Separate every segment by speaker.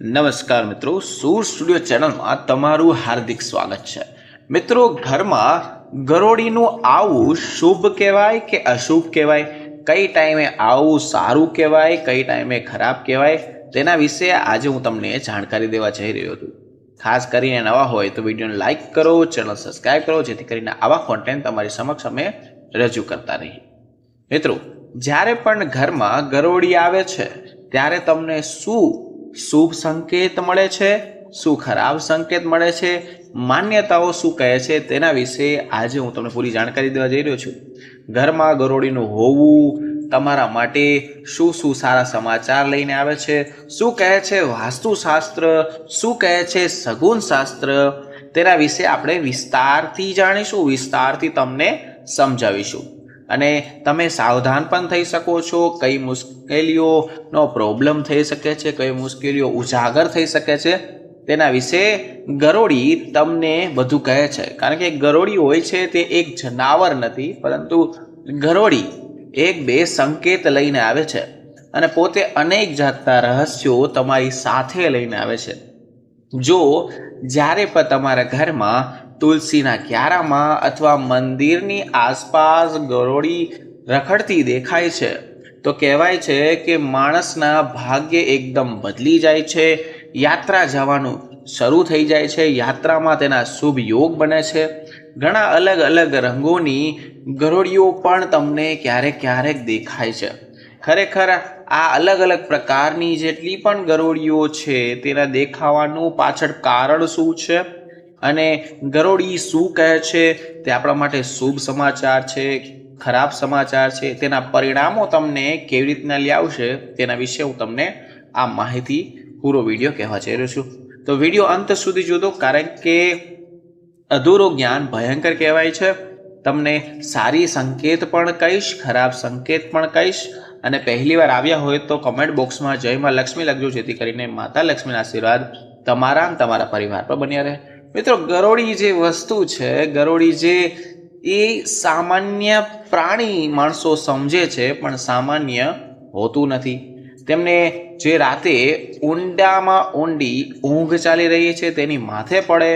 Speaker 1: નમસ્કાર મિત્રો, સૂર સ્ટુડિયો ચેનલમાં તમારું હાર્દિક સ્વાગત છે। મિત્રો, ઘરમાં ગરોળીનું આવવું શુભ કહેવાય કે અશુભ કહેવાય? કઈ ટાઈમે આવવું સારું કહેવાય, કઈ ટાઈમે ખરાબ કહેવાય, તેના વિશે આજે હું તમને જાણકારી દેવા જઈ રહ્યો છું। ખાસ કરીને નવા હોય તો વિડીયોને લાઇક કરો, ચેનલ સબસ્ક્રાઇબ કરો, જેથી કરીને આવા કોન્ટેન્ટ તમારી સમક્ષ અમે રજૂ કરતા રહીએ। મિત્રો, જ્યારે પણ ઘરમાં ગરોળી આવે છે ત્યારે તમને શું શુભ સંકેત મળે છે, શું ખરાબ સંકેત મળે છે, માન્યતાઓ શું કહે છે, તેના વિશે આજે હું તમને પૂરી જાણકારી દેવા જઈ રહ્યો છું। ઘરમાં ગરોળીનું હોવું તમારા માટે શું શું સારા સમાચાર લઈને આવે છે, શું કહે છે વાસ્તુશાસ્ત્ર, શું કહે છે સગુન શાસ્ત્ર, તેના વિશે આપણે વિસ્તારથી જાણીશું, વિસ્તારથી તમને સમજાવીશું। અને તમે સાવધાન પણ થઈ શકો છો। કઈ મુશ્કેલીઓનો પ્રોબ્લેમ થઈ શકે છે, કઈ મુશ્કેલીઓ ઉજાગર થઈ શકે છે, તેના વિશે ગરોળી તમને બધું કહે છે। કારણ કે ગરોળી હોય છે તે એક જનાવર નથી, પરંતુ ગરોળી એક બે સંકેત લઈને આવે છે અને પોતે અનેક જાતના રહસ્યો તમારી સાથે લઈને આવે છે। જો જ્યારે પણ તમારા ઘરમાં તુલસીના ક્યારામાં અથવા મંદિરની આસપાસ ગરોળી રખડતી દેખાય છે તો કહેવાય છે કે માણસના ભાગ્ય એકદમ બદલી જાય છે, યાત્રા જવાનું શરૂ થઈ જાય છે, યાત્રામાં તેના શુભ યોગ બને છે। ઘણા અલગ અલગ રંગોની ગરોળીઓ પણ તમને ક્યારેક ક્યારેક દેખાય છે। ખરેખર આ અલગ અલગ પ્રકારની જેટલી પણ ગરોળીઓ છે તેના દેખાવાનું પાછળ કારણ શું છે અને ગરોળી શું કહે છે, તે આપણા માટે શુભ સમાચાર છે, ખરાબ સમાચાર છે, તેના પરિણામો તમને કેવી રીતના લઈ આવશે, તેના વિશે હું તમને આ માહિતી પૂરો વિડીયો કહેવા જઈ રહ્યો છું। તો વિડીયો અંત સુધી જોજો, કારણ કે અધૂરું જ્ઞાન ભયંકર કહેવાય છે। તમને સારી સંકેત પણ કહીશ, ખરાબ સંકેત પણ કહીશ, અને પહેલી વાર આવ્યા હોય તો કમેન્ટ બોક્સમાં જય માં લક્ષ્મી લખજો, જેથી કરીને માતા લક્ષ્મીના આશીર્વાદ તમારા અને તમારા પરિવાર પર બન્યા રહે। મિત્રો, ગરોળી જે વસ્તુ છે, ગરોળી જે એ સામાન્ય પ્રાણી માણસો સમજે છે પણ સામાન્ય હોતું નથી। તેમને જે રાતે ઊંડામાં ઊંડી ઊંઘ ચાલી રહી છે તેની માથે પડે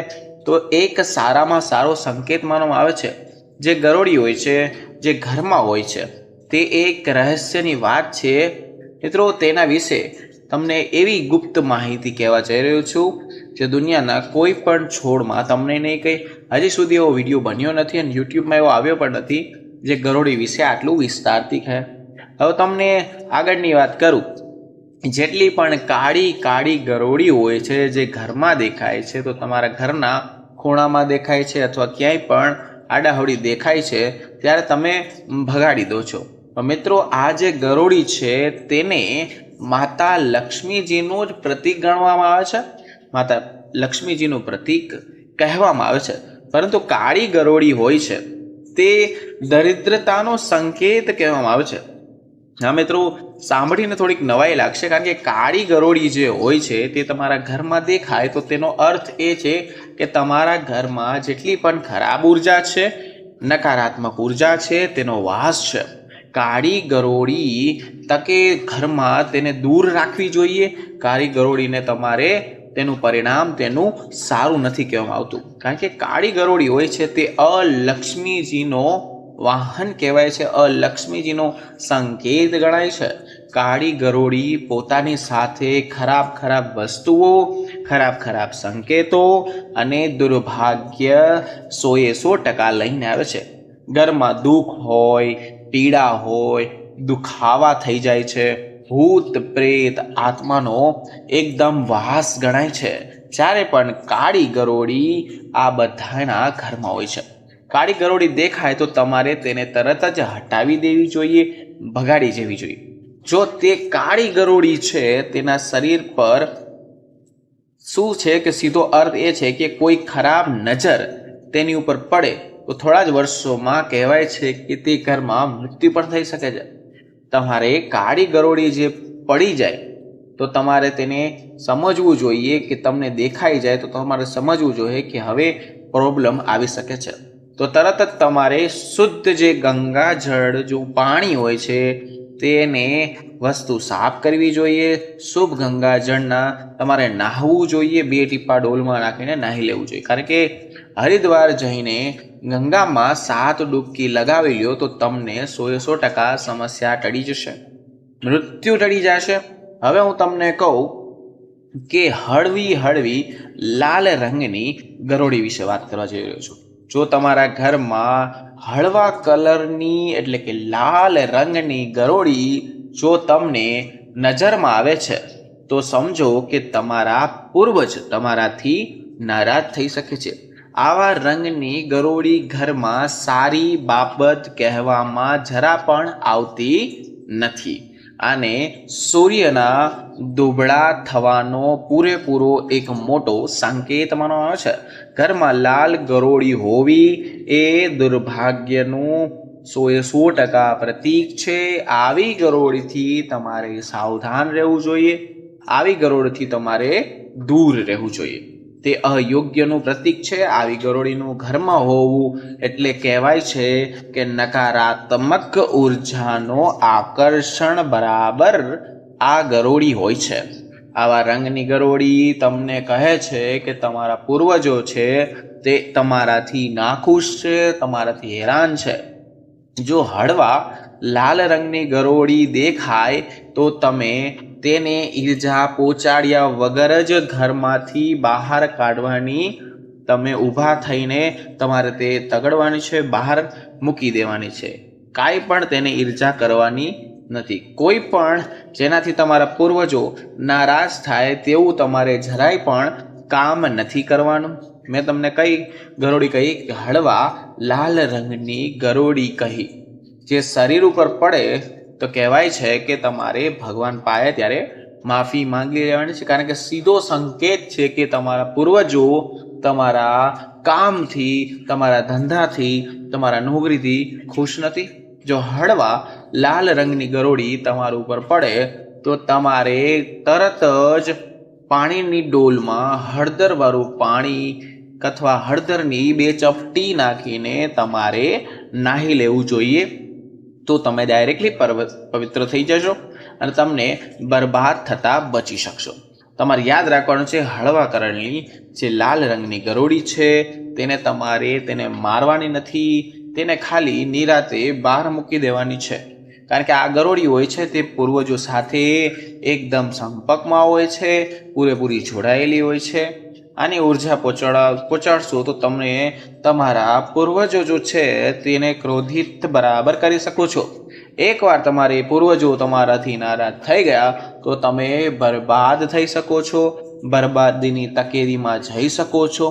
Speaker 1: તો એક સારામાં સારો સંકેત માનવામાં આવે છે। જે ગરોળી હોય છે, જે ઘરમાં હોય છે, તે એક રહસ્યની વાત છે। મિત્રો, તેના વિશે તમને એવી ગુપ્ત માહિતી કહેવા જઈ રહ્યો છું જે દુનિયાના કોઈ પણ છોડમાં તમને નહીં કહી। હજી સુધી એવો વિડીયો બન્યો નથી અને યુટ્યુબમાં એવો આવ્યો પણ નથી જે ગરોળી વિશે આટલું વિસ્તારથી કહે। હવે તમને આગળની વાત કરું, જેટલી પણ કાળી કાળી ગરોળી હોય છે જે ઘરમાં દેખાય છે, તો તમારા ઘરના ખૂણામાં દેખાય છે અથવા ક્યાંય પણ આડાહવડી દેખાય છે ત્યારે તમે ભગાડી દો છો। તો મિત્રો, આ જે ગરોળી છે તેને માતા લક્ષ્મીજીનું જ પ્રતીક ગણવામાં આવે છે, માતા લક્ષ્મીજીનું પ્રતીક કહેવામાં આવે છે। પરંતુ કાળી ગરોળી હોય છે તે દરિદ્રતાનો સંકેત કહેવામાં આવે છે। હા મિત્રો, સાંભળીને થોડીક નવાઈ લાગશે, કારણ કે કાળી ગરોળી જે હોય છે તે તમારા ઘરમાં દેખાય તો તેનો અર્થ એ છે કે તમારા ઘરમાં જેટલી પણ ખરાબ ઉર્જા છે, નકારાત્મક ઉર્જા છે, તેનો વાસ છે। કાળી ગરોળી તકે ઘરમાં તેને દૂર રાખવી જોઈએ। કાળી ગરોળીને તમારે તેનું પરિણામ તેનું સારું નથી કહેવામાં આવતું, કારણ કે કાળી ગરોળી હોય છે તે અલક્ષ્મીજીનો વાહન કહેવાય છે, અલક્ષ્મીજીનો સંકેત ગણાય છે। કાળી ગરોળી પોતાની સાથે ખરાબ ખરાબ વસ્તુઓ, ખરાબ ખરાબ સંકેતો અને દુર્ભાગ્ય 100% લઈને આવે છે। ઘરમાં દુઃખ હોય, પીડા હોય, દુખાવા થઈ જાય છે, ભૂત પ્રેત આત્માનો એકદમ વાસ ગણાય છે જ્યારે પણ કાળી ગરોળી આ બધાના ઘરમાં હોય છે। કાળી ગરોળી દેખાય તો તમારે તેને તરત જ હટાવી દેવી જોઈએ, ભગાડી જવી જોઈએ। જો તે કાળી ગરોળી છે તેના શરીર પર શું છે કે સીધો અર્થ એ છે કે કોઈ ખરાબ નજર તેની ઉપર પડે તો થોડા જ વર્ષોમાં કહેવાય છે કે તે ઘરમાં મૃત્યુ પણ થઈ શકે છે। તમારે કાળી ગરોળી જે પડી જાય તો તમારે તેને સમજવું જોઈએ કે તમને દેખાઈ જાય તો તમારે સમજવું જોઈએ કે હવે પ્રોબ્લેમ આવી શકે છે। તો તરત જ તમારે શુદ્ધ જે ગંગાજળ જો પાણી હોય છે તેને વસ્તુ સાફ કરવી જોઈએ. શુભ ગંગાજળના તમારે નાહવું જોઈએ, 2 ટીપા ડોલમાં નાખીને નાહી લેવું જોઈએ. કારણ કે હરિદ્વાર જઈને ગંગામાં 7 ડૂબકી લગાવી લ્યો તો તમને 100% સમસ્યા ટળી જશે, મૃત્યુ ટળી જશે. હવે હું તમને કહું કે હળવી લાલ રંગની ગરોળી વિશે વાત કરવા જઈ રહ્યો છું. જો તમારા ઘરમાં હળવા કલરની એટલે કે લાલ રંગની ગરોળી જો તમને નજરમાં આવે છે તો સમજો કે તમારા પૂર્વજ તમારાથી નારાજ થઈ શકે છે. આવા રંગની ગરોળી ઘરમાં સારી બાબત કહેવામાં જરા પણ આવતી નથી. આને સૂર્યના દુબળા થવાનો પૂરેપૂરો એક મોટો સંકેત માનવામાં આવે છે. ઘરમાં લાલ ગરોળી હોવી એ દુર્ભાગ્યનું 100% પ્રતીક છે. આવી ગરોળીથી તમારે સાવધાન રહેવું જોઈએ, આવી ગરોળીથી તમારે દૂર રહેવું જોઈએ. તે અયોગ્યનું પ્રતીક છે. આવી ગરોળીનું ઘરમાં હોવું એટલે કહેવાય છે કે નકારાત્મક ઉર્જાનો આકર્ષણ બરાબર આ ગરોળી હોય છે. આવા રંગની ગરોળી તમને કહે છે કે તમારા પૂર્વજો છે તે તમારાથી નાખુશ છે, તમારાથી હેરાન છે. જો હળવા લાલ રંગની ગરોળી દેખાય તો તમે તેને ઈજા પહોંચાડ્યા વગર જ ઘરમાંથી બહાર કાઢવાની, તમે ઊભા થઈને તમારે તે તગડવાની છે, બહાર મૂકી દેવાની છે. કાંઈ પણ તેને ઈર્જા કરવાની નથી. કોઈ પણ જેનાથી તમારા પૂર્વજો નારાજ થાય તેવું તમારે જરાય પણ કામ નથી કરવાનું. મેં તમને કઈ ગરોળી કહી કે હળવા લાલ રંગની ગરોળી કહી. જે શરીર ઉપર પડે તો કહેવાય છે કે તમારે ભગવાન પાસે ત્યારે માફી માંગી લેવાની છે. કારણ કે સીધો સંકેત છે કે તમારા પૂર્વજો તમારા કામથી, તમારા ધંધાથી, તમારા નોકરીથી ખુશ નથી. જો હળવા લાલ રંગની ગરોળી તમારા ઉપર પડે તો તમારે તરત જ પાણીની ડોલમાં હળદરવાળું પાણી અથવા હળદરની 2 ચપટી નાખીને તમારે નાહી લેવું જોઈએ. તો તમે ડાયરેક્ટલી પવિત્ર થઈ જશો અને તમને બરબાદ થતા બચી શકશો. તમારે યાદ રાખવાનું છે, હળવા કલરની જે લાલ રંગની ગરોળી છે તેને મારવાની નથી, તેને ખાલી નિરાતે બહાર મૂકી દેવાની છે. કારણ કે આ ગરોળી હોય છે તે પૂર્વજો સાથે એકદમ સંપર્કમાં હોય છે, પૂરેપૂરી જોડાયેલી હોય છે. આની ઉર્જા પહોંચાડશો તો તમે તમારા પૂર્વજો જો છે તેને ક્રોધિત બરાબર કરી શકો છો. એકવાર તમારે પૂર્વજો તમારાથી નારાજ થઈ ગયા તો તમે બરબાદ થઈ શકો છો, બરબાદીની તકેરીમાં જઈ શકો છો.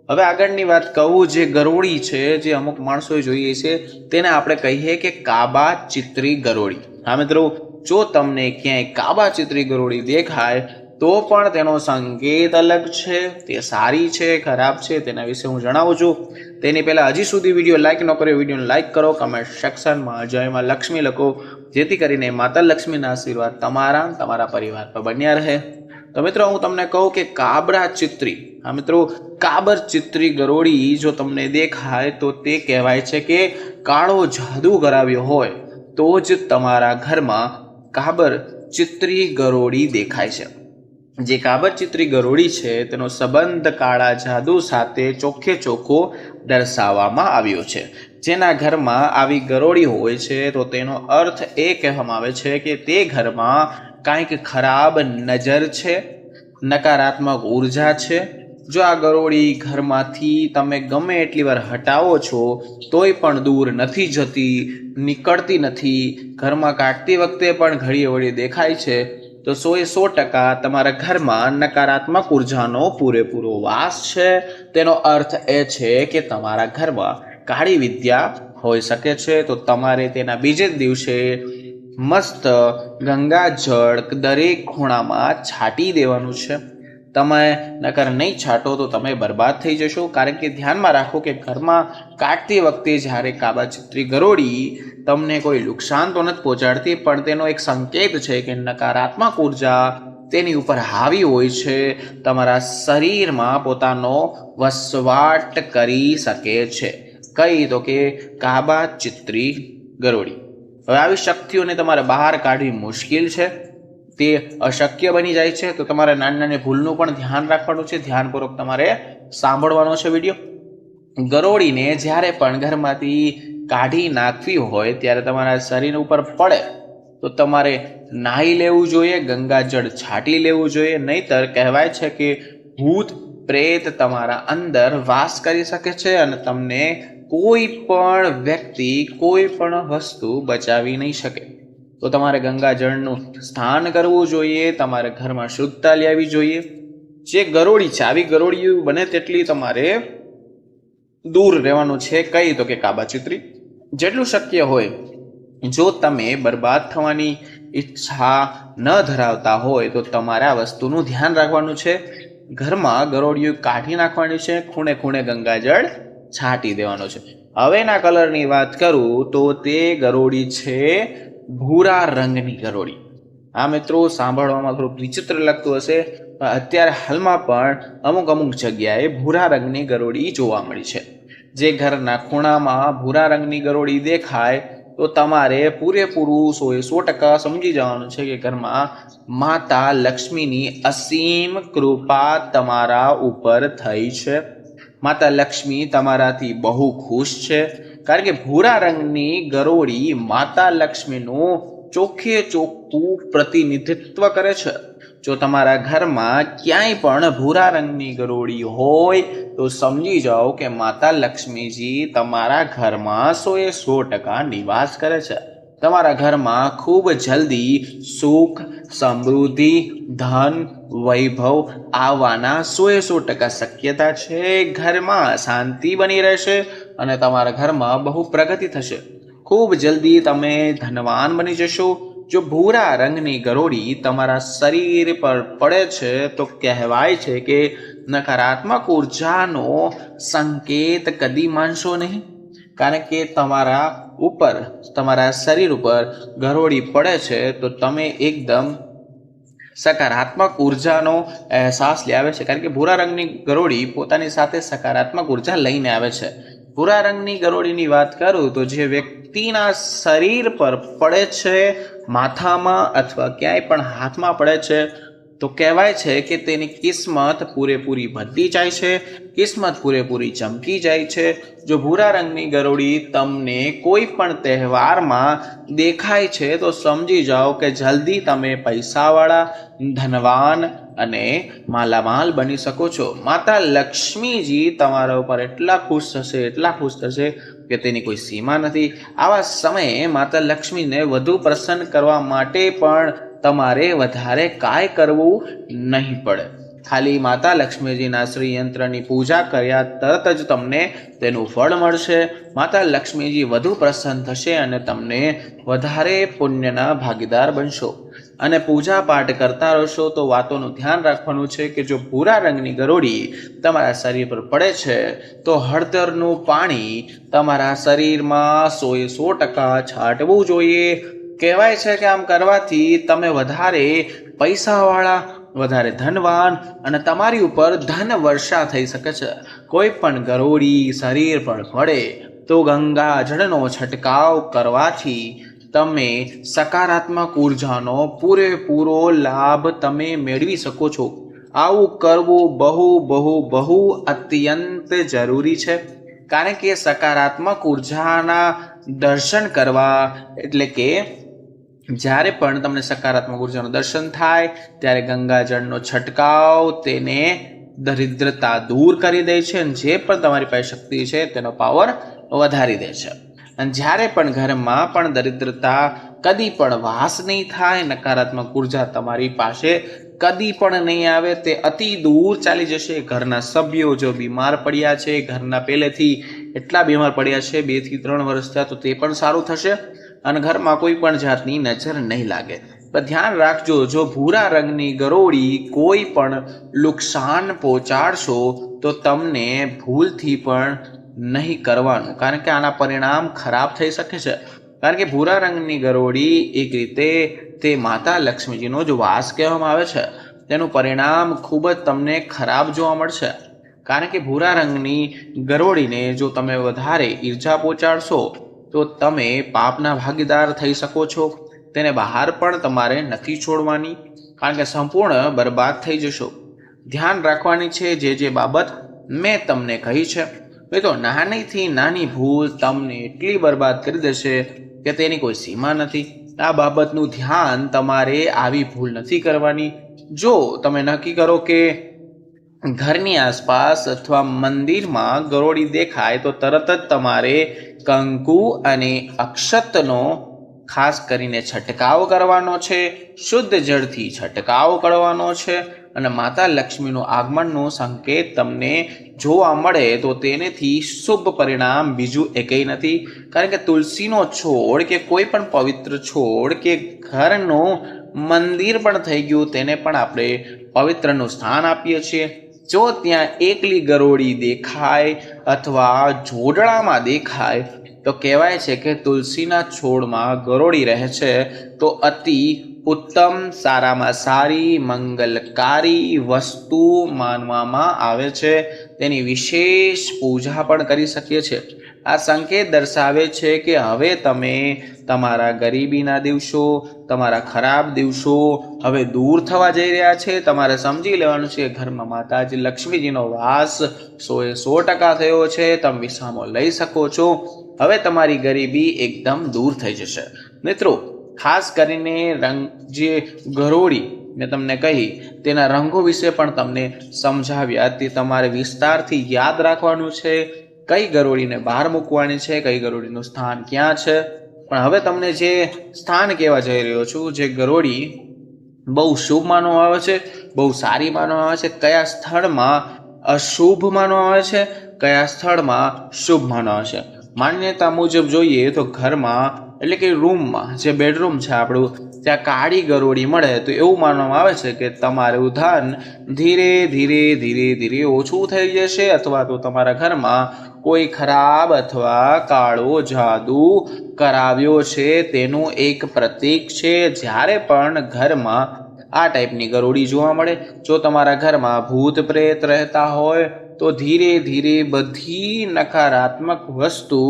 Speaker 1: હવે આગળની વાત કહું, જે ગરોળી છે જે અમુક માણસોએ જોઈએ છે તેને આપણે કહીએ કે કાબા ચિત્રી ગરોળી. હા મિત્રો, જો તમને ક્યાંય કાબા ચિત્રી ગરોળી દેખાય તો પણ તેનો સંકેત અલગ છે. તે સારી છે, ખરાબ છે, તેના વિશે હું જણાવું છું. તેની પહેલાં હજી સુધી વિડીયો લાઇક ન કર્યો, વિડીયોને લાઇક કરો, કમેન્ટ સેક્શનમાં જય માં લક્ષ્મી લખો, જેથી કરીને માતા લક્ષ્મીના આશીર્વાદ તમારા પરિવાર પર બન્યા રહે. તો મિત્રો હું તમને કહું કે કાબરા ચિત્રી, હા મિત્રો, કાબર ચિત્રી ગરોળી જો તમને દેખાય તો તે કહેવાય છે કે કાળો જાદુ કરાવ્યો હોય તો જ તમારા ઘરમાં કાબર ચિત્રી ગરોળી દેખાય છે. જે કાબર ચિત્રી ગરોળી છે તેનો સંબંધ કાળા જાદુ સાથે ચોખ્ખો દર્શાવવામાં આવ્યો છે. જેના ઘરમાં આવી ગરોળી હોય છે તો તેનો અર્થ એ કહેવામાં આવે છે કે તે ઘરમાં કાંઈક ખરાબ નજર છે, નકારાત્મક ઉર્જા છે. જો આ ગરોળી ઘરમાંથી તમે ગમે એટલી વાર હટાવો છો તોય પણ દૂર નથી જતી, નીકળતી નથી, ઘરમાં કાઢતી વખતે પણ ઘડીએ વળી દેખાય છે, તો 100% તમારા ઘરમાં નકારાત્મક ઉર્જાનો પૂરેપૂરો વાસ છે. તેનો અર્થ એ છે કે તમારા ઘરમાં કાળી વિદ્યા હોઈ શકે છે. તો તમારે તેના બીજે દિવસે મસ્ત ગંગાજળ દરેક ખૂણામાં છાંટી દેવાનું છે. તમે નકર નહીં છાંટો તો તમે બરબાદ થઈ જશો. કારણ કે ધ્યાનમાં રાખો કે ઘરમાં કાઢતી વખતે જ્યારે કાબા ચિત્રી ગરોળી તમને કોઈ નુકસાન તો નથી પહોંચાડતી, પણ તેનો એક સંકેત છે કે નકારાત્મક ઉર્જા તેની ઉપર હાવી હોય છે, તમારા શરીરમાં પોતાનો વસવાટ કરી શકે છે. કઈ તો કે કાબા ચિત્રી ગરોળી. હવે આવી શક્તિઓને તમારે બહાર કાઢવી મુશ્કેલ છે, તે અશક્ય બની જાય છે. તો તમારે નાની નાની ભૂલનું પણ ધ્યાન રાખવાનું છે. ધ્યાનપૂર્વક તમારે સાંભળવાનો છે વિડીયો. ગરોળીને જ્યારે પણ ઘરમાંથી કાઢી નાખવી હોય ત્યારે તમારા શરીર ઉપર પડે તો તમારે નાહી લેવું જોઈએ, ગંગાજળ છાંટી લેવું જોઈએ. નહીતર કહેવાય છે કે ભૂત પ્રેત તમારા અંદર વાસ કરી શકે છે અને તમને કોઈ પણ વ્યક્તિ કોઈ પણ વસ્તુ બચાવી નહીં શકે. તો તમારે ગંગાજળનું સ્નાન કરવું જોઈએ, તમારે ઘરમાં શુદ્ધતા લેવી જોઈએ. જે ગરોળી છે આવી ગરોળી બને તેટલી તમારે દૂર રહેવાનું છે. કઈ તો કે કાબાચીતરી. જેટલું શક્ય હોય, જો તમે બરબાદ થવાની ઈચ્છા ન ધરાવતા હોય તો તમારે આ વસ્તુનું ધ્યાન રાખવાનું છે. ઘરમાં ગરોળીઓ કાઢી નાખવાની છે, ખૂણે ખૂણે ગંગાજળ છાંટી દેવાનો છે. હવેના કલરની વાત કરું તો તે ગરોળી છે ભૂરા રંગની ગરોળી. આ મિત્રો સાંભળવામાં થોડું વિચિત્ર લાગતું હશે, પણ અત્યારે હાલમાં પણ અમુક જગ્યાએ ભૂરા રંગની ગરોળી જોવા મળી છે. જે ઘરના ખૂણામાં ભૂરા રંગની ગરોળી દેખાય તો તમારે પૂરેપૂરું 100% સમજી જવાનું છે કે ઘરમાં માતા લક્ષ્મીની અસીમ કૃપા તમારા ઉપર થઈ છે. માતા લક્ષ્મી તમારાથી બહુ ખુશ છે, કારણ કે ભૂરા રંગની ગરોળી માતા લક્ષ્મીનું ચોખ્ખે ચોખ્ખું પ્રતિનિધિત્વ કરે છે. જો તમારા ઘરમાં ક્યાંય પણ ભૂરા રંગની ગરોળી હોય તો સમજી જાઓ કે માતા લક્ષ્મીજી તમારા ઘરમાં 100% નિવાસ કરે છે. તમારા ઘરમાં ખૂબ જલ્દી સુખ, સમૃદ્ધિ, ધન, વૈભવ આવવાના 100% શક્યતા છે. ઘરમાં શાંતિ બની રહેશે અને તમારા ઘરમાં બહુ પ્રગતિ થશે. ખૂબ જલ્દી તમે ધનવાન બની જશો. જો ભૂરા રંગની ગરોળી તમારા શરીર પર પડે છે તો કહેવાય છે કે નકારાત્મક ઉર્જાનો સંકેત કદી માનશો નહીં, કારણ કે તમારા શરીર ઉપર ગરોળી પડે છે તો તમે એકદમ સકારાત્મક ઉર્જાનો અહેસાસ લાવે છે, કારણ કે ભૂરા રંગની ગરોળી પોતાની સાથે સકારાત્મક ઉર્જા લઈને આવે છે. ભૂરા રંગની ગરોળીની વાત કરું તો જે વ્યક્તિના શરીર પર પડે છે, માથામાં અથવા ક્યાંય પણ હાથમાં પડે છે તો કહેવાય છે કે તેની કિસ્મત પૂરેપૂરી બદલી જાય છે, કિસ્મત પૂરેપૂરી ચમકી જાય છે. જો ભૂરા રંગની ગરોળી તમને કોઈ પણ તહેવારમાં દેખાય છે તો સમજી જાઓ કે જલ્દી તમે પૈસાવાળા, ધનવાન અને માલામાલ બની શકો છો. માતા લક્ષ્મીજી તમારા ઉપર એટલા ખુશ થશે કે તેની કોઈ સીમા નથી. આવા સમયે માતા લક્ષ્મીને વધુ પ્રસન્ન કરવા માટે પણ તમારે વધારે કાંઈ કરવું નહીં પડે. ખાલી માતા લક્ષ્મીજીના શ્રી યંત્રની પૂજા કર્યા તરત જ તમને તેનું ફળ મળશે. માતા લક્ષ્મીજી વધુ પ્રસન્ન થશે અને તમને વધારે પુણ્યના ભાગીદાર બનશો. અને પૂજા પાઠ કરતા રહેશો. તો વાતોનું ધ્યાન રાખવાનું છે કે જો ભૂરા રંગની ગરોળી તમારા શરીર પર પડે છે તો હળદરનું પાણી તમારા શરીરમાં 100% છાંટવું જોઈએ. કહેવાય છે કે આમ કરવાથી તમે વધારે પૈસાવાળા, વધારે ધનવાન અને તમારી ઉપર ધન વર્ષા થઈ શકે છે. કોઈ પણ ગરોળી શરીર પર પડે તો ગંગાજળનો છંટકાવ કરવાથી તમે સકારાત્મક ઉર્જાનો પૂરેપૂરો લાભ તમે મેળવી શકો છો. આવું કરવું બહુ અત્યંત જરૂરી છે, કારણ કે સકારાત્મક ઉર્જાના દર્શન કરવા એટલે કે જ્યારે પણ તમને સકારાત્મક ઉર્જાનું દર્શન થાય ત્યારે ગંગાજળનો છંટકાવ તેને દરિદ્રતા દૂર કરી દે છે અને જે પણ તમારી પાસે શક્તિ છે તેનો પાવર વધારી દે છે. અને જ્યારે પણ ઘરમાં પણ દરિદ્રતા કદી પણ વાસ નહીં થાય, નકારાત્મક ઉર્જા તમારી પાસે કદી પણ નહીં આવે, તે અતિ દૂર ચાલી જશે. ઘરના સભ્યો જો બીમાર પડ્યા છે, ઘરના પહેલેથી એટલા બીમાર પડ્યા છે 2 થી 3 વર્ષ થયા, તો તે પણ સારું થશે અને ઘરમાં કોઈ પણ જાતની નજર નહીં લાગે. પણ ધ્યાન રાખજો, જો ભૂરા રંગની ગરોળી કોઈ પણ નુકસાન પહોંચાડશો તો તમને ભૂલથી પણ નહીં કરવાનું, કારણ કે આના પરિણામ ખરાબ થઈ શકે છે. કારણ કે ભૂરા રંગની ગરોળી એક રીતે તે માતા લક્ષ્મીજીનો જો વાસ કહેવામાં આવે છે, તેનું પરિણામ ખૂબ જ તમને ખરાબ જોવા મળશે. કારણ કે ભૂરા રંગની ગરોળીને જો તમે વધારે ઈર્જા પહોંચાડશો તો તમે પાપના ભાગીદાર થઈ શકો છો. તેને બહાર પણ તમારે નથી છોડવાની, કારણ કે સંપૂર્ણ બરબાદ થઈ જશો. ધ્યાન રાખવાની છે જે બાબત મેં તમને કહી છે. મિત્રો, નાનીથી નાની ભૂલ તમને એટલી બરબાદ કરી દેશે કે તેની કોઈ સીમા નથી. આ બાબતનું ધ્યાન તમારે આવી ભૂલ નથી કરવાની. જો તમે નક્કી કરો કે ઘરની આસપાસ અથવા મંદિરમાં ગરોળી દેખાય તો તરત જ તમારે કંકુ અને અક્ષતનો ખાસ કરીને છંટકાવ કરવાનો છે. શુદ્ધ જળથી છંટકાવ કરવાનો છે. અને માતા લક્ષ્મીનું આગમનનો સંકેત તમને જોવા મળે તો તેનેથી શુભ પરિણામ બીજું એકેય નથી. કારણ કે તુલસીનો છોડ કે કોઈ પણ પવિત્ર છોડ કે ઘરનું મંદિર પણ થઈ ગયું, તેને પણ આપણે પવિત્રનું સ્થાન આપીએ છીએ. જો ત્યાં એકલી ગરોળી દેખાય અથવા જોડળામાં દેખાય તો કહેવાય છે કે તુલસીના છોડમાં ગરોળી રહે છે. તો અતિ ઉત્તમ, સારામાં સારી, મંગલકારી વસ્તુ માનવામાં આવે છે. તેની વિશેષ પૂજા પણ કરી શકીએ છીએ. આ સંકેત દર્શાવે છે કે હવે તમે તમારા ગરીબીના દિવસો, તમારા ખરાબ દિવસો હવે દૂર થવા જઈ રહ્યા છે. તમારે સમજી લેવાનું છે ઘરમાં માતાજી લક્ષ્મીજીનો વાસ 100% થયો છે. તમે વિસામો લઈ શકો છો. હવે તમારી ગરીબી એકદમ દૂર થઈ જશે. મિત્રો, ખાસ કરીને જે ગરોળી મેં તમને કહી તેના રંગો વિશે પણ તમને સમજાવ્યા. તે તમારે વિસ્તારથી યાદ રાખવાનું છે. કઈ ગરોળીને બહાર મૂકવાની છે, કઈ ગરોળીનું સ્થાન ક્યાં છે. પણ હવે તમને જે સ્થાન કહેવા જઈ રહ્યો છું, જે ગરોળી બહુ શુભ માનવામાં આવે છે, બહુ સારી માનવામાં આવે છે, કયા સ્થળમાં અશુભ માનવામાં આવે છે, કયા સ્થળમાં શુભ માનવામાં આવે છે. માન્યતા મુજબ જોઈએ તો ઘરમાં એટલે કે રૂમમાં, જે બેડરૂમ છે આપણું, ત્યાં કાળી ગરોળી મળે તો એવું માનવામાં આવે છે કે તમારું ધન ધીરે ધીરે ધીરે ધીરે ઓછું થઈ જશે, અથવા તો તમારા ઘરમાં કોઈ ખરાબ અથવા કાળો જાદુ કરાવ્યો છે તેનું એક પ્રતીક છે. જ્યારે પણ ઘરમાં આ ટાઈપની ગરોળી જોવા મળે, જો તમારા ઘરમાં ભૂત પ્રેત રહેતા હોય તો ધીરે ધીરે બધી નકારાત્મક વસ્તુ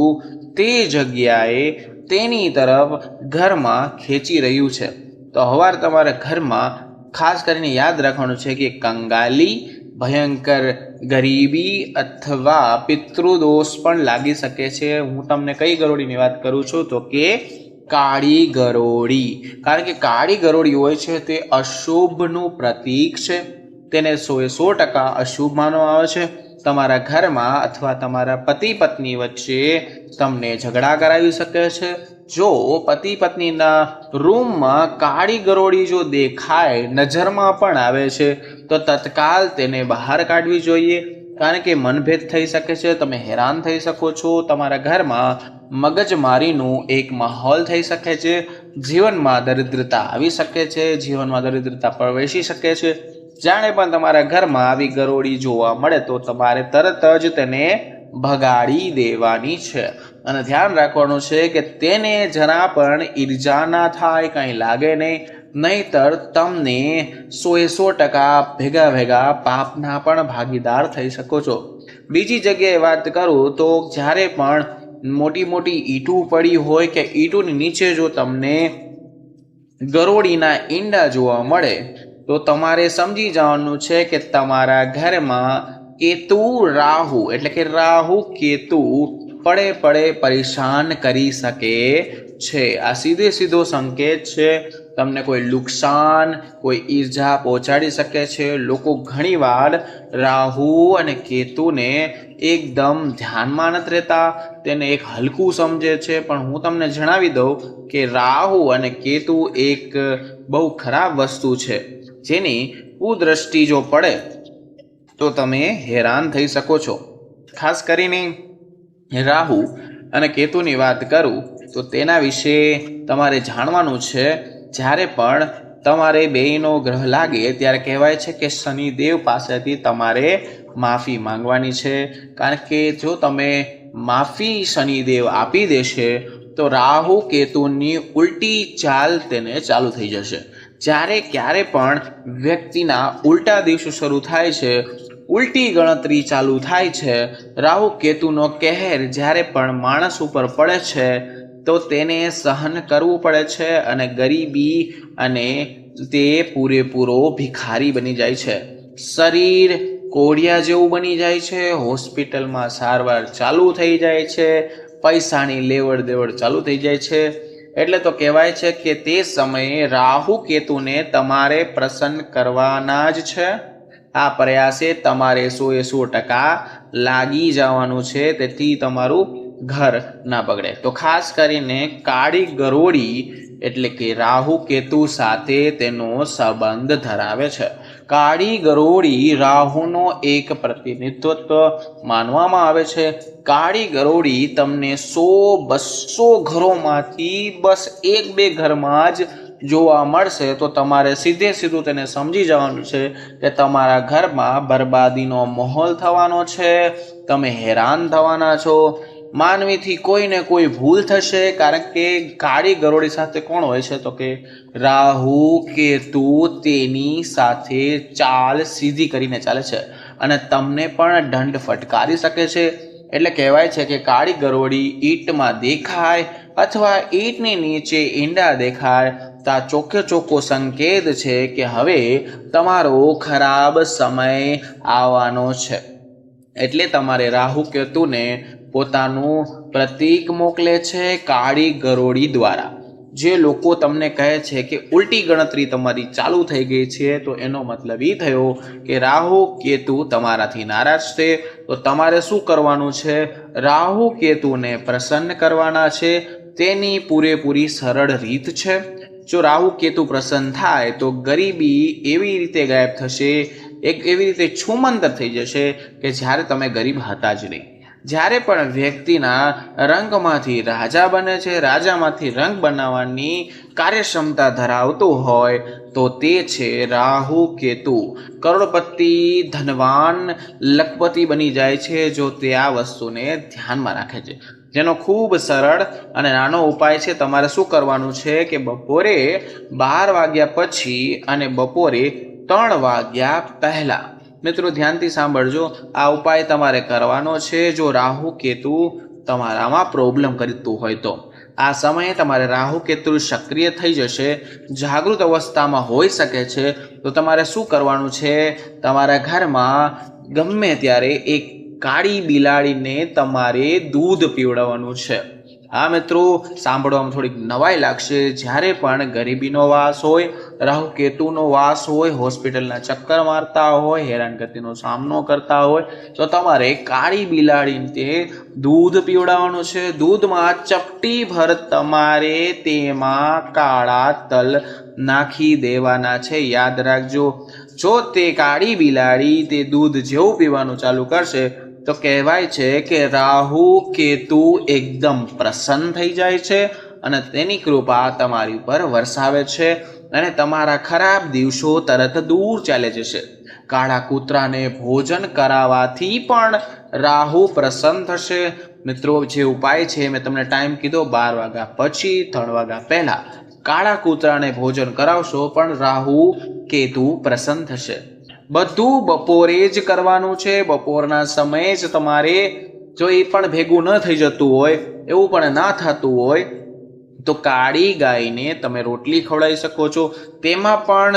Speaker 1: તે જગ્યાએ તેની તરફ ઘરમાં ખેંચી રહ્યું છે. તો હવે તમારે ઘરમાં ખાસ કરીને યાદ રાખવાનું છે કે કંગાલી, ભયંકર ગરીબી અથવા પિતૃદોષ પણ લાગી શકે છે. હું તમને કઈ ગરોળીની વાત કરું છું તો કે કાળી ગરોળી. કારણ કે કાળી ગરોળી હોય છે તે અશુભનું પ્રતીક છે. તેને 100% અશુભ માનવામાં આવે છે. તમારા ઘરમાં અથવા તમારા પતિ પત્ની વચ્ચે તમને ઝઘડા કરાવી શકે છે. જો પતિ પત્નીના રૂમમાં કાળી ગરોળી જો દેખાય, નજરમાં પણ આવે છે, તો તત્કાલ તેને બહાર કાઢવી જોઈએ. કારણ કે મનભેદ થઈ શકે છે, તમે હેરાન થઈ શકો છો. તમારા ઘરમાં મગજમારીનું એક માહોલ થઈ શકે છે. જીવનમાં દરિદ્રતા આવી શકે છે, જીવનમાં દરિદ્રતા પ્રવેશી શકે છે. જાણે પણ તમારા ઘરમાં આવી ગરોળી જોવા મળે તો તમારે તરત જ તેને ભગાડી દેવાની છે. અને ધ્યાન રાખવાનું છે કે તેને જરા પણ ઈર્જા ના થાય, કંઈ લાગે નહીં. નહીતર તમને 100% ભેગા પાપના પણ ભાગીદાર થઈ શકો છો. બીજી જગ્યાએ વાત કરું તો જ્યારે પણ મોટી મોટી ઈંટું પડી હોય કે ઈંટુની નીચે જો તમને ગરોળીના ઈંડા જોવા મળે તો તમારે સમજી જવાનું છે કે તમારા ઘરમાં કેતુ રાહુ એટલે કે રાહુ કેતુ પડે પરેશાન કરી શકે છે. આ સીધો સંકેત છે. તમને કોઈ નુકસાન, કોઈ ઈજા પહોંચાડી શકે છે. લોકો ઘણીવાર રાહુ અને કેતુને એકદમ ધ્યાનમાં નથી રહેતા, તેને એક હલકું સમજે છે. પણ હું તમને જણાવી દઉં કે રાહુ અને કેતુ એક બહુ ખરાબ વસ્તુ છે, જેની કુદ્રષ્ટિ જો પડે તો તમે હેરાન થઈ શકો છો. ખાસ કરીને રાહુ અને કેતુની વાત કરું તો તેના વિશે તમારે જાણવાનું છે. જ્યારે પણ તમારે બેયનો ગ્રહ લાગે ત્યારે કહેવાય છે કે શનિદેવ પાસેથી તમારે માફી માંગવાની છે. કારણ કે જો તમે માફી શનિદેવ આપી દેશે તો રાહુ કેતુની ઉલટી ચાલ તેને ચાલુ થઈ જશે. જ્યારે ક્યારે પણ વ્યક્તિના ઉલટા દિવસો શરૂ થાય છે, ઉલટી ગણતરી ચાલુ થાય છે, રાહુ કેતુનો કહેર જ્યારે પણ માણસ ઉપર પડે છે તો તેને સહન કરવું પડે છે અને ગરીબી અને તે પૂરેપૂરો ભિખારી બની જાય છે. શરીર કોડિયા જેવું બની જાય છે. હોસ્પિટલમાં સારવાર ચાલુ થઈ જાય છે. પૈસાની લેવડ દેવડ ચાલુ થઈ જાય છે. એટલે તો કહેવાય છે કે તે સમયે રાહુ કેતુને તમારે પ્રસન્ન કરવાના જ છે. આ પ્રયાસે તમારે 100% લાગી જવાનું છે, તેથી તમારું ઘર ના બગડે. તો ખાસ કરીને કાળી ગરોળી એટલે કે રાહુ કેતુ સાથે તેનો સંબંધ ધરાવે છે. કાળી ગરોળી રાહુનો એક પ્રતિનિધિત્વ માનવામાં આવે છે. કાળી ગરોળી તમને 100-200 ઘરોમાંથી બસ 1-2 ઘરમાં જ જોવા મળશે, તો તમારે સીધું તેને સમજી જવાનું છે કે તમારા ઘરમાં બરબાદીનો માહોલ થવાનો છે, તમે હેરાન થવાના છો, માનવીથી કોઈને કોઈ ભૂલ થશે. કારણ કે કાળી ગરોળી સાથે કોણ હોય છે તો કે રાહુ કેતુ તેની સાથે ચાલ સીધી કરીને ચાલે છે અને તમને પણ દંડ ફટકારી શકે છે. એટલે કહેવાય છે કે કાળી ગરોળી ઈંટમાં દેખાય અથવા ઈંટની નીચે ઈંડા દેખાય તો આ ચોખ્ખો સંકેત છે કે હવે તમારો ખરાબ સમય આવવાનો છે. એટલે તમારે રાહુ કેતુને પોતાનું પ્રતીક મોકલે છે કાળી ગરોળી દ્વારા. જે લોકો તમને કહે છે કે ઉલટી ગણતરી તમારી ચાલુ થઈ ગઈ છે, તો એનો મતલબ એ થયો કે રાહુ કેતુ તમારાથી નારાજ છે. તો તમારે શું કરવાનું છે? રાહુ કેતુને પ્રસન્ન કરવાના છે. તેની પૂરેપૂરી સરળ રીત છે. જો રાહુ કેતુ પ્રસન્ન થાય તો ગરીબી એવી રીતે ગાયબ થશે, એવી રીતે છૂમંતર થઈ જશે કે જ્યારે તમે ગરીબ હતા જ નહીં. જ્યારે પણ વ્યક્તિના રંગમાંથી રાજા બને છે, રાજામાંથી રંગ બનાવવાની કાર્યક્ષમતા ધરાવતું હોય તો તે છે રાહુ કેતુ. કરોડપતિ, ધનવાન, લખપતિ બની જાય છે જો તે આ વસ્તુને ધ્યાનમાં રાખે છે. જેનો ખૂબ સરળ અને નાનો ઉપાય છે. તમારે શું કરવાનું છે કે બપોરે 12 વાગ્યા પછી અને બપોરે 3 વાગ્યા પહેલા, મિત્રો ધ્યાનથી સાંભળજો, આ ઉપાય તમારે કરવાનો છે. જો રાહુ કેતુ તમારામાં પ્રોબ્લેમ કરતું હોય તો આ સમયે તમારે રાહુ કેતુ સક્રિય થઈ જશે, જાગૃત અવસ્થામાં હોઈ શકે છે. તો તમારે શું કરવાનું છે? તમારા ઘરમાં ગમે ત્યારે એક કાળી બિલાડીને તમારે દૂધ પીવડાવવાનું છે. હા મિત્રો, સાંભળવામાં થોડીક નવાઈ લાગશે. જ્યારે પણ ગરીબીનો વાસ હોય, રાહુ કેતુનો વાસ હોય, હોસ્પિટલના ચક્કર મારતા હોય, હેરાનગતિનો સામનો કરતા હોય, તો તમારે કાળી બિલાડીને દૂધ પીવડાવવાનું છે. દૂધમાં ચપટી ભર તમારે તેમાં કાળા તલ નાખી દેવાના છે. યાદ રાખજો, જો તે કાળી બિલાડી તે દૂધ જેવું પીવાનું ચાલુ કરશે તો કહેવાય છે કે રાહુ કેતુ એકદમ પ્રસન્ન થઈ જાય છે અને તેની કૃપા તમારી ઉપર વરસાવે છે અને તમારા ખરાબ દિવસો તરત દૂર ચાલે જશે. કાળા કૂતરાને ભોજન કરાવવાથી પણ રાહુ પ્રસન્ન થશે. મિત્રો, જે ઉપાય છે મેં તમને ટાઈમ કીધો, 12 વાગ્યા પછી, 3 વાગ્યા પહેલા કાળા કૂતરાને ભોજન કરાવશો પણ રાહુ કેતુ પ્રસન્ન થશે. બધું બપોરે જ કરવાનું છે. બપોરના સમયે જ તમારે, જો એ પણ ભેગું ન થઈ જતું હોય, એવું પણ ના થતું હોય, તો કાળી ગાયને તમે રોટલી ખવડાવી શકો છો. તેમાં પણ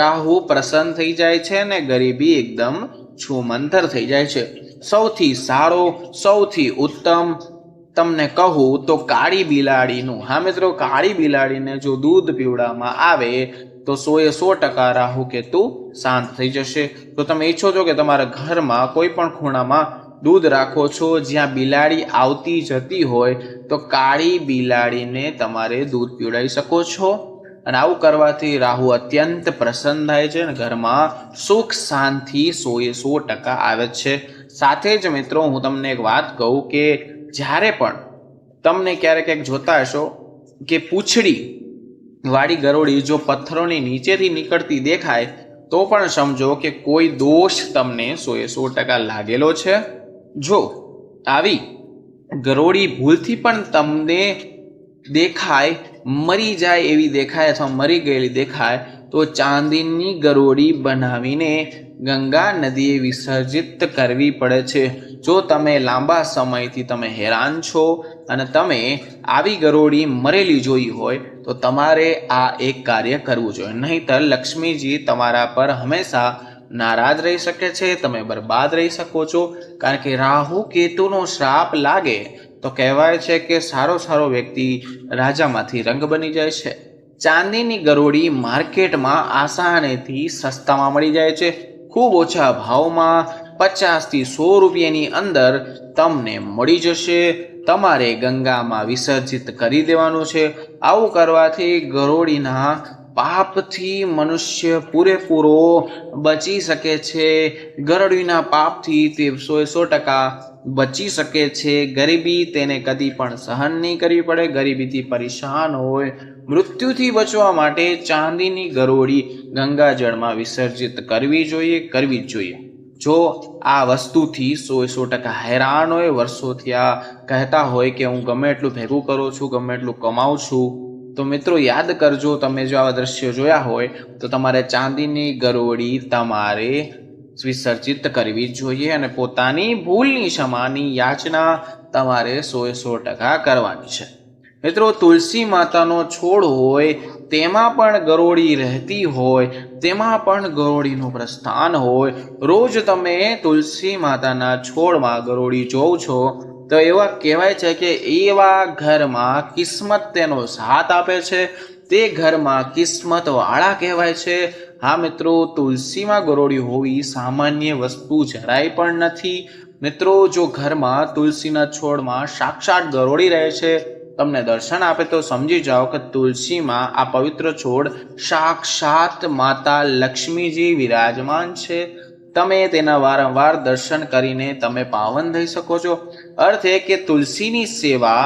Speaker 1: રાહુ પ્રસન્ન થઈ જાય છે અને ગરીબી એકદમ છૂમંતર થઈ જાય છે. સૌથી સારો, સૌથી ઉત્તમ તમને કહું તો કાળી બિલાડીનું, હા મિત્રો, કાળી બિલાડીને જો દૂધ પીવડાવવામાં આવે તો 100% રાહુ કેતુ શાંત થઈ જશે. તો તમે ઈચ્છો છો કે તમારા ઘરમાં કોઈ પણ ખૂણામાં દૂધ રાખો છો, જ્યાં બિલાડી આવતી જતી હોય, તો કાળી બિલાડીને તમારે દૂધ પીવડાવી શકો છો. અને આવું કરવાથી રાહુ અત્યંત પ્રસન્ન થાય છે અને ઘરમાં સુખ શાંતિ 100% આવે છે. સાથે જ મિત્રો, હું તમને એક વાત કહું કે જ્યારે પણ તમને ક્યારેક જોતા હશો કે પૂંછડી વાળી ગરોળી જો પથ્થરોની નીચેથી નીકળતી દેખાય તો પણ સમજો કે કોઈ દોષ તમને 100% લાગેલો છે. જો આવી ગરોળી ભૂલથી પણ તમને દેખાય, મરી જાય એવી દેખાય અથવા મરી ગયેલી દેખાય, તો ચાંદીની ગરોળી બનાવીને ગંગા નદીએ વિસર્જિત કરવી પડે છે. જો તમે લાંબા સમયથી તમે હેરાન છો અને તમે આવી ગરોળી મરેલી જોઈ હોય તો તમારે આ એક કાર્ય કરવું જોઈએ, નહીંતર લક્ષ્મીજી તમારા પર હંમેશા નારાજ રહી શકે છે, તમે બરબાદ રહી શકો છો. કારણ કે રાહુ કેતુનો શ્રાપ લાગે તો કહેવાય છે કે સારો વ્યક્તિ રાજામાંથી રંગ બની જાય છે. ચાંદીની ગરોળી માર્કેટમાં આસાનીથી સસ્તામાં મળી જાય છે. ખૂબ ઓછા ભાવમાં 50 થી 100 રૂપિયાની અંદર તમને મળી જશે. તમારે ગંગામાં વિસર્જિત કરી દેવાનું છે. આવું કરવાથી ગરોળીના પાપથી મનુષ્ય પૂરેપૂરો બચી શકે છે. ગરોળીના પાપથી તે 100% બચી શકે છે. ગરીબી તેને કદી પણ સહન નહીં કરવી પડે. ગરીબીથી પરેશાન હોય, મૃત્યુથી બચવા માટે ચાંદીની ગરોળી ગંગાજળમાં વિસર્જિત કરવી જ જોઈએ. જો આ વસ્તુથી 100% હેરાન હોય, વર્ષોથી આ કહેતા હોય કે હું ગમે એટલું ભેગું કરું છું, ગમે એટલું કમાઉં છું, તો મિત્રો યાદ કરજો, તમે જો આવા દ્રશ્યો જોયા હોય તો તમારે ચાંદીની ગરોળી તમારે વિસર્જિત કરવી જોઈએ અને પોતાની ભૂલની ક્ષમાની યાચના તમારે 100% કરવાની છે. મિત્રો તુલસી માતાનો છોડ હોય તેમાં પણ ગરોળી રહેતી હોય, તેમાં પણ ગરોળીનું પ્રસ્થાન હોય. રોજ તમે તુલસી માતાના છોડમાં ગરોળી જોવ છો તો એવા કહેવાય છે કે એવા ઘરમાં કિસ્મત તેનો સાથ આપે છે, તે ઘરમાં કિસ્મત વાળા કહેવાય છે. હા મિત્રો, તુલસીમાં ગરોળી હોવી સામાન્ય વસ્તુ જરાય પણ નથી. મિત્રો જો ઘરમાં તુલસીના છોડમાં સાક્ષાત ગરોળી રહે છે, તમને દર્શન આપે તો સમજી જાઓ કે તુલસીમાં આ પવિત્ર છોડ સાક્ષાત માતા લક્ષ્મીજી વિરાજમાન છે. તમે તેના વારંવાર દર્શન કરીને તમે પાવન થઈ શકો છો. અર્થ એ કે તુલસીની સેવા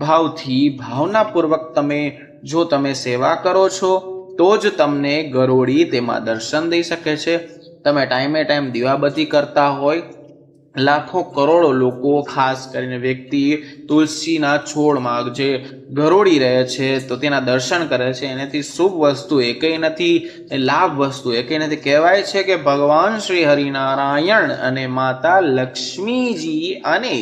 Speaker 1: ભાવથી ભાવનાપૂર્વક જો તમે સેવા કરો છો તો જ તમને ગરોળી તેમાં દર્શન દઈ શકે છે. તમે ટાઈમ દીવાબત્તી કરતા હોય, લાખો કરોડો લોકો, ખાસ કરીને વ્યક્તિ તુલસીના છોડમાં જે ગરોળી રહે છે તો તેના દર્શન કરે છે. એનાથી શુભ વસ્તુ એકેય નથી, લાભ વસ્તુ એકેય નથી. કહેવાય છે કે ભગવાન શ્રી હરિનારાયણ અને માતા લક્ષ્મીજી અને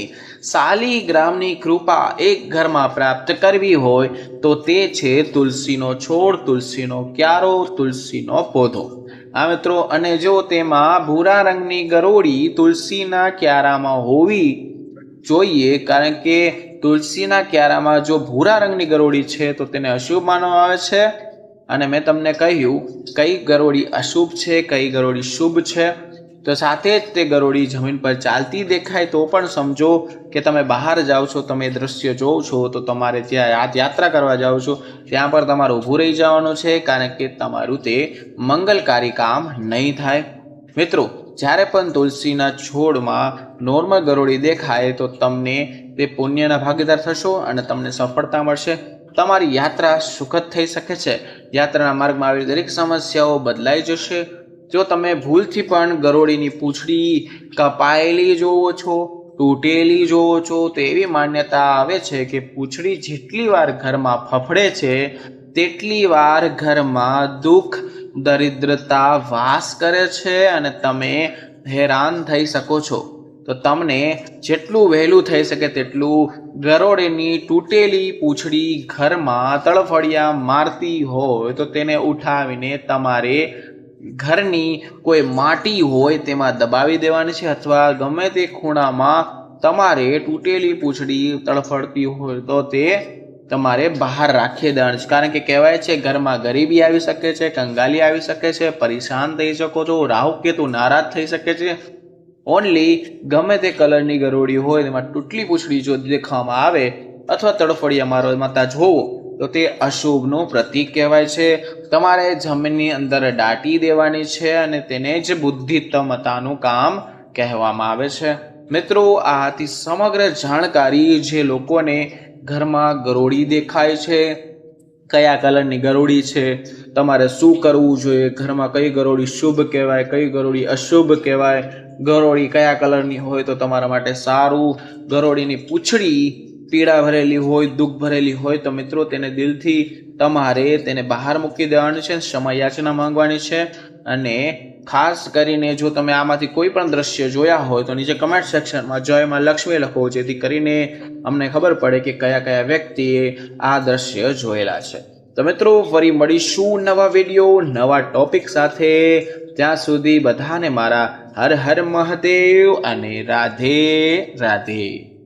Speaker 1: શાલિગ્રામની કૃપા એક ઘરમાં પ્રાપ્ત કરવી હોય તો તે છે તુલસીનો છોડ, તુલસીનો ક્યારો, તુલસીનો પૌધો. હા મિત્રો, અને જો તેમાં ભૂરા રંગની ગરોળી તુલસીના ક્યારામાં હોવી જોઈએ, કારણ કે તુલસીના ક્યારામાં જો ભૂરા રંગની ગરોળી છે તો તેને અશુભ માનવામાં આવે છે. અને મેં તમને કહ્યું કઈ ગરોળી અશુભ છે, કઈ ગરોળી શુભ છે. તો સાથે જ તે ગરોળી જમીન પર ચાલતી દેખાય તો પણ સમજો કે તમે બહાર જાઓ છો, તમે દ્રશ્ય જોવો છો તો તમારે ત્યાં યાત્રા કરવા જાઓ છો, ત્યાં પર તમારે ઊભું રહી જવાનું છે, કારણ કે તમારું તે મંગલકારી કામ નહીં થાય. મિત્રો જ્યારે પણ તુલસીના છોડમાં નોર્મલ ગરોળી દેખાય તો તમને તે પુણ્યના ભાગીદાર થશો અને તમને સફળતા મળશે. તમારી યાત્રા સુખદ થઈ શકે છે. યાત્રાના માર્ગમાં આવેલી દરેક સમસ્યાઓ બદલાઈ જશે. જો તમે ભૂલથી પણ ગરોળીની પૂંછડી કપાયેલી જોવો છો, તૂટેલી જોવો છો, તો એવી માન્યતા આવે છે કે પૂંછડી જેટલી વાર ઘરમાં ફફડે છે તેટલી વાર ઘરમાં દુઃખ, દરિદ્રતા વાસ કરે છે અને તમે હેરાન થઈ શકો છો. તો તમને જેટલું વહેલું થઈ શકે તેટલું ગરોળીની તૂટેલી પૂંછડી ઘરમાં તળફડિયા મારતી હોય તો તેને ઉઠાવીને તમારે ઘરની કોઈ માટી હોય તેમાં દબાવી દેવાની છે, અથવા ગમે તે ખૂણામાં તમારે તૂટેલી પૂંછડી તળફડતી હોય તો તે તમારે બહાર રાખી દેવાની છે. કારણ કે કહેવાય છે ઘરમાં ગરીબી આવી શકે છે, કંગાલી આવી શકે છે, પરેશાન થઈ શકો છો, રાહુ કેતુ નારાજ થઈ શકે છે. ઓનલી ગમે તે કલરની ગરોળી હોય તેમાં તૂટલી પૂંછડી જો દેખાવામાં આવે અથવા તડફડિયા મારતા જોવો તો તે અશુભનું પ્રતીક કહેવાય છે. તમારે જમીનની અંદર દાટી દેવાની છે અને તેને જ બુદ્ધિત્તમતાનું કામ કહેવામાં આવે છે. મિત્રો આ હતી સમગ્ર જાણકારી જે લોકોને ઘરમાં ગરોળી દેખાય છે, કયા કલરની ગરોળી છે, તમારે શું કરવું જોઈએ, ઘરમાં કઈ ગરોળી શુભ કહેવાય, કઈ ગરોળી અશુભ કહેવાય, ગરોળી કયા કલરની હોય તો તમારા માટે સારું, ગરોળીની પૂંછડી પીડા ભરેલી હોય, દુઃખ ભરેલી હોય તો મિત્રો તેને દિલથી તમારે તેને બહાર મૂકી દેવાની છે, ક્ષમા યાચના માંગવાની છે અને ખાસ કરીને જો તમે આમાંથી કોઈ પણ દ્રશ્ય જોયા હોય તો નીચે કમેન્ટ સેક્શનમાં જયમાં લક્ષ્મી લખો, જેથી કરીને અમને ખબર પડે કે કયા કયા વ્યક્તિએ આ દ્રશ્ય જોયેલા છે. તો મિત્રો ફરી મળીશું નવા વિડીયો નવા ટોપિક સાથે. ત્યાં સુધી બધાને મારા હર હર મહાદેવ અને રાધે રાધે.